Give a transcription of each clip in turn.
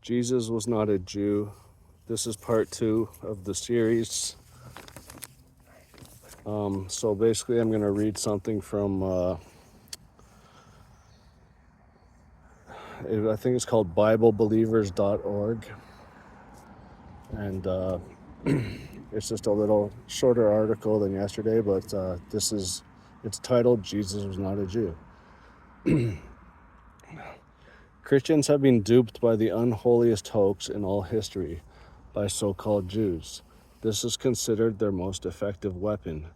Jesus was not a Jew. This is part 2 of the series. So basically I'm going to read something from, I think it's called BibleBelievers.org. And it's just a little shorter article than yesterday, but it's titled, Jesus Was Not a Jew. Christians have been duped by the unholiest hoax in all history, by so-called Jews. This is considered their most effective weapon.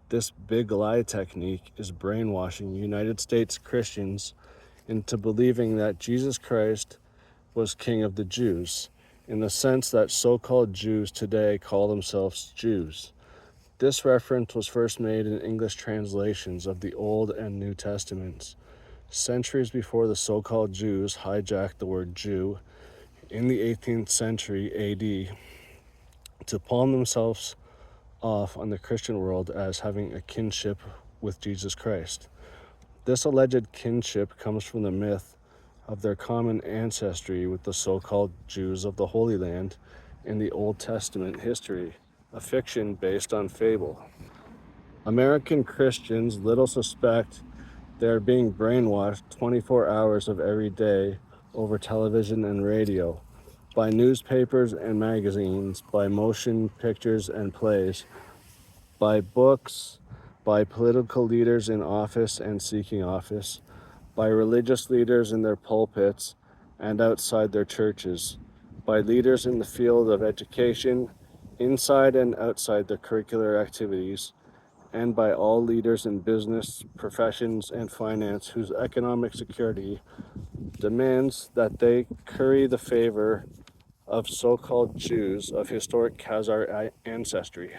This big lie technique is brainwashing United States Christians into believing that Jesus Christ was King of the Jews, in the sense that so-called Jews today call themselves Jews. This reference was first made in English translations of the Old and New Testaments, centuries before the so-called Jews hijacked the word Jew in the 18th century AD to palm themselves off on the Christian world as having a kinship with Jesus Christ. This alleged kinship comes from the myth of their common ancestry with the so-called Jews of the Holy Land in the Old Testament history, a fiction based on fable. American Christians little suspect they are being brainwashed 24 hours of every day over television and radio, by newspapers and magazines, by motion pictures and plays, by books, by political leaders in office and seeking office, by religious leaders in their pulpits and outside their churches, by leaders in the field of education, inside and outside their curricular activities, and by all leaders in business, professions, and finance whose economic security demands that they curry the favor of so-called Jews of historic Khazar ancestry.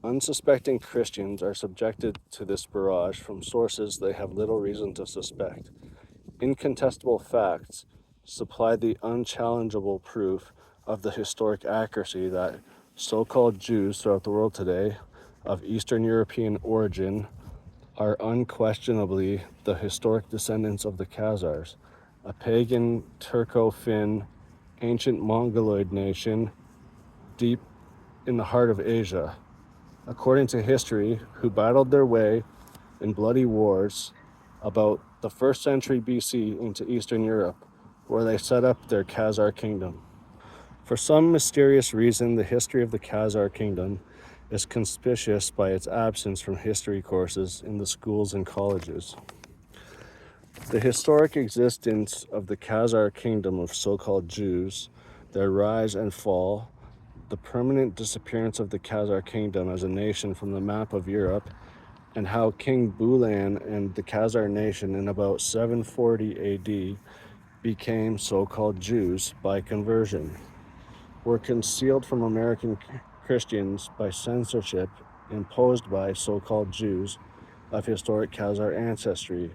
Unsuspecting Christians are subjected to this barrage from sources they have little reason to suspect. Incontestable facts supply the unchallengeable proof of the historic accuracy that so-called Jews throughout the world today of Eastern European origin are unquestionably the historic descendants of the Khazars, a pagan Turco-Finn ancient Mongoloid nation deep in the heart of Asia, according to history, who battled their way in bloody wars about the 1st century BC into Eastern Europe, where they set up their Khazar kingdom. For some mysterious reason, the history of the Khazar kingdom is conspicuous by its absence from history courses in the schools and colleges. The historic existence of the Khazar kingdom of so-called Jews, their rise and fall, the permanent disappearance of the Khazar kingdom as a nation from the map of Europe, and how King Bulan and the Khazar nation in about 740 AD became so-called Jews by conversion, were concealed from American Christians by censorship imposed by so-called Jews of historic Khazar ancestry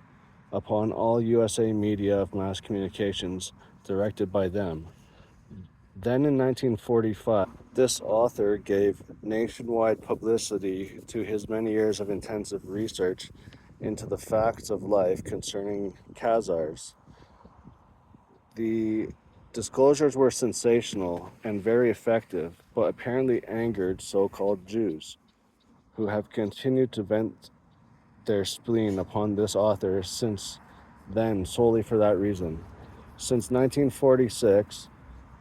upon all USA media of mass communications directed by them. Then in 1945, this author gave nationwide publicity to his many years of intensive research into the facts of life concerning Khazars. The disclosures were sensational and very effective, but apparently angered so-called Jews, who have continued to vent their spleen upon this author since then solely for that reason. Since 1946,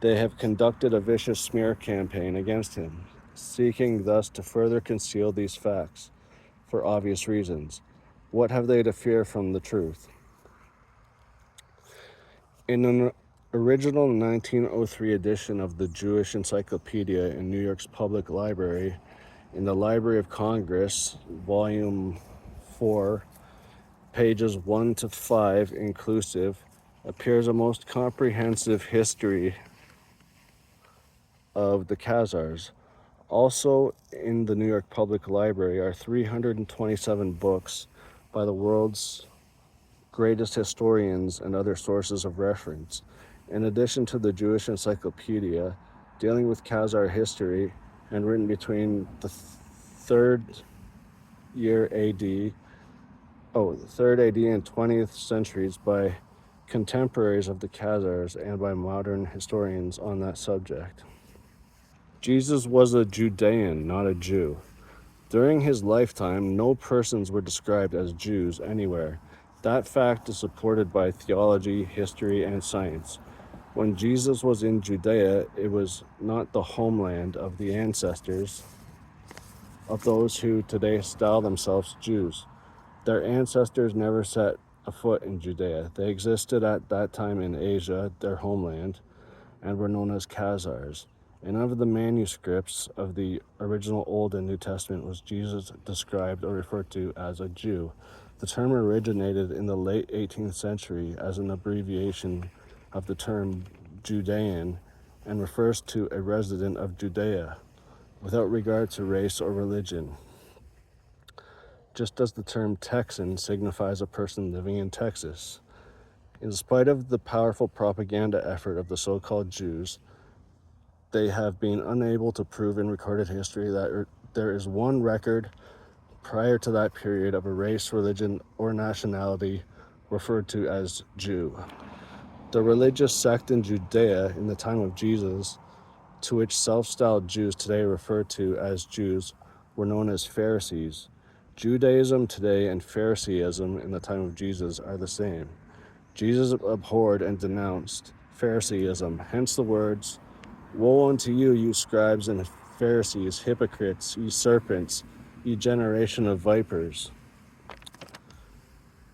they have conducted a vicious smear campaign against him, seeking thus to further conceal these facts, for obvious reasons. What have they to fear from the truth? In an original 1903 edition of the Jewish Encyclopedia in New York's Public Library, in the Library of Congress, Volume 4, pages 1 to 5 inclusive, appears a most comprehensive history of the Khazars. Also in the New York Public Library are 327 books by the world's greatest historians and other sources of reference. In addition to the Jewish Encyclopedia, dealing with Khazar history and written between the 3rd AD and 20th centuries by contemporaries of the Khazars and by modern historians on that subject. Jesus was a Judean, not a Jew. During his lifetime, no persons were described as Jews anywhere. That fact is supported by theology, history, and science. When Jesus was in Judea, it was not the homeland of the ancestors of those who today style themselves Jews. Their ancestors never set a foot in Judea. They existed at that time in Asia, their homeland, and were known as Khazars. In none of the manuscripts of the original Old and New Testament was Jesus described or referred to as a Jew. The term originated in the late 18th century as an abbreviation of the term Judean and refers to a resident of Judea, without regard to race or religion. Just as the term Texan signifies a person living in Texas. In spite of the powerful propaganda effort of the so-called Jews, they have been unable to prove in recorded history that there is one record prior to that period of a race, religion, or nationality referred to as Jew. The religious sect in Judea in the time of Jesus, to which self-styled Jews today refer to as Jews, were known as Pharisees. Judaism today and Phariseeism in the time of Jesus are the same. Jesus abhorred and denounced Phariseeism, hence the words, "Woe unto you, you scribes and Pharisees, hypocrites, ye serpents, ye generation of vipers."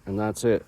And that's it.